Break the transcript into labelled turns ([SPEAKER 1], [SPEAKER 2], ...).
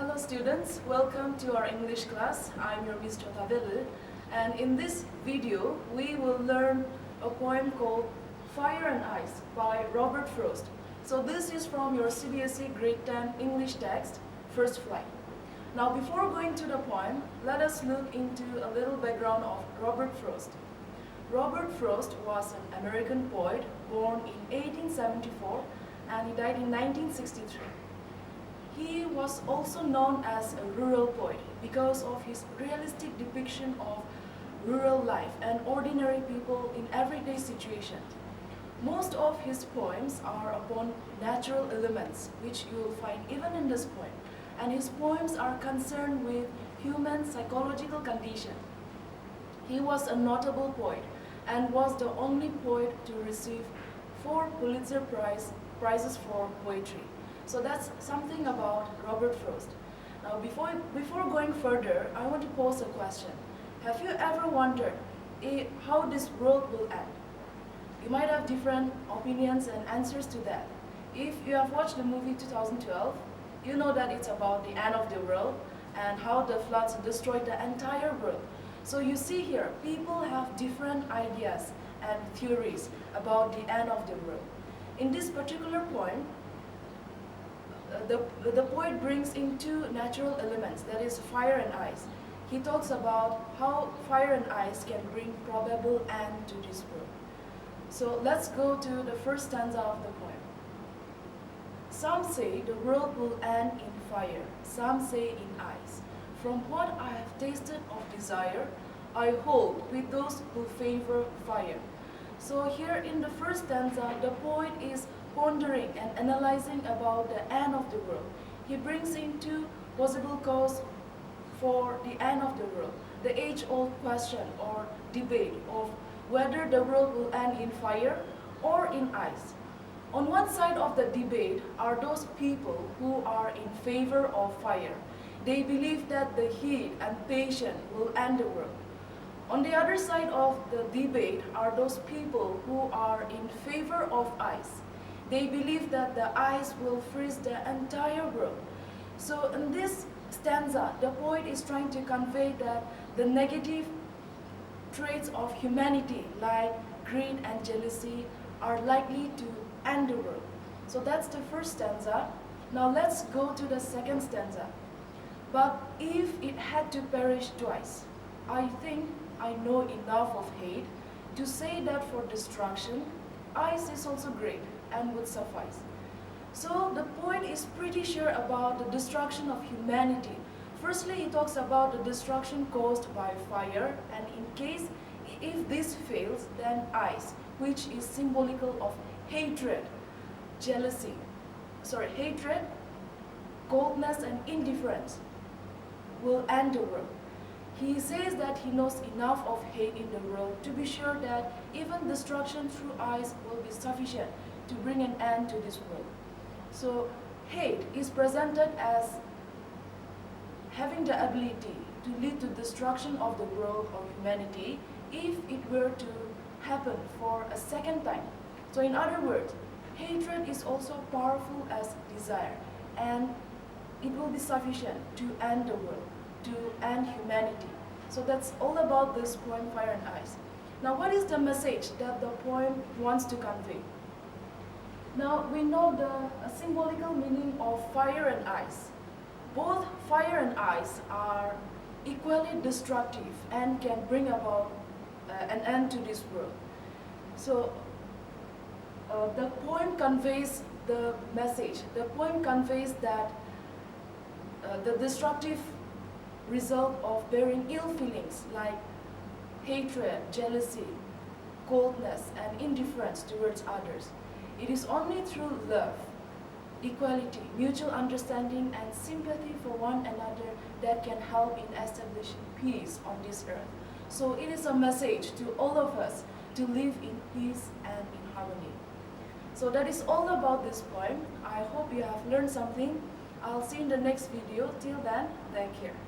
[SPEAKER 1] Hello students, welcome to our English class. I'm your Miss Jotavelu, and in this video we will learn a poem called Fire and Ice by Robert Frost. So this is from your CBSE Grade 10 English text, First Flight. Now before going to the poem, let us look into a little background of Robert Frost. Robert Frost was an American poet born in 1874 and he died in 1963. He was also known as a rural poet because of his realistic depiction of rural life and ordinary people in everyday situations. Most of his poems are upon natural elements, which you will find even in this poem. And his poems are concerned with human psychological condition. He was a notable poet and was the only poet to receive 4 Pulitzer prizes for poetry. So that's something about Robert Frost. Now before going further, I want to pose a question. Have you ever wondered how this world will end? You might have different opinions and answers to that. If you have watched the movie 2012, you know that it's about the end of the world and how the floods destroyed the entire world. So you see here, people have different ideas and theories about the end of the world. In this particular poem, the poet brings in 2 natural elements, that is fire and ice. He talks about how fire and ice can bring probable end to this world. So let's go to the first stanza of the poem. Some say the world will end in fire, some say in ice. From what I have tasted of desire, I hold with those who favor fire. So here in the first stanza, the poet is pondering and analyzing about the end of the world. He brings in 2 possible causes for the end of the world. The age-old question or debate of whether the world will end in fire or in ice. On one side of the debate are those people who are in favor of fire. They believe that the heat and passion will end the world. On the other side of the debate are those people who are in favor of ice. They believe that the ice will freeze the entire world. So in this stanza, the poet is trying to convey that the negative traits of humanity, like greed and jealousy, are likely to end the world. So that's the first stanza. Now let's go to the second stanza. But if it had to perish twice, I think I know enough of hate to say that for destruction, ice is also great and would suffice. So the poet is pretty sure about the destruction of humanity. Firstly, he talks about the destruction caused by fire, and in case if this fails, then ice, which is symbolical of hatred, coldness and indifference, will end the world. He says that he knows enough of hate in the world to be sure that even destruction through ice will be sufficient to bring an end to this world. So hate is presented as having the ability to lead to destruction of the world or humanity if it were to happen for a second time. So in other words, hatred is also powerful as desire, and it will be sufficient to end the world, to end humanity. So that's all about this poem, Fire and Ice. Now what is the message that the poem wants to convey? Now we know the symbolical meaning of fire and ice. Both fire and ice are equally destructive and can bring about an end to this world. So the poem conveys the message. The poem conveys that the destructive result of bearing ill feelings like hatred, jealousy, coldness, and indifference towards others. It is only through love, equality, mutual understanding, and sympathy for one another that can help in establishing peace on this earth. So it is a message to all of us to live in peace and in harmony. So that is all about this poem. I hope you have learned something. I'll see you in the next video. Till then, take care.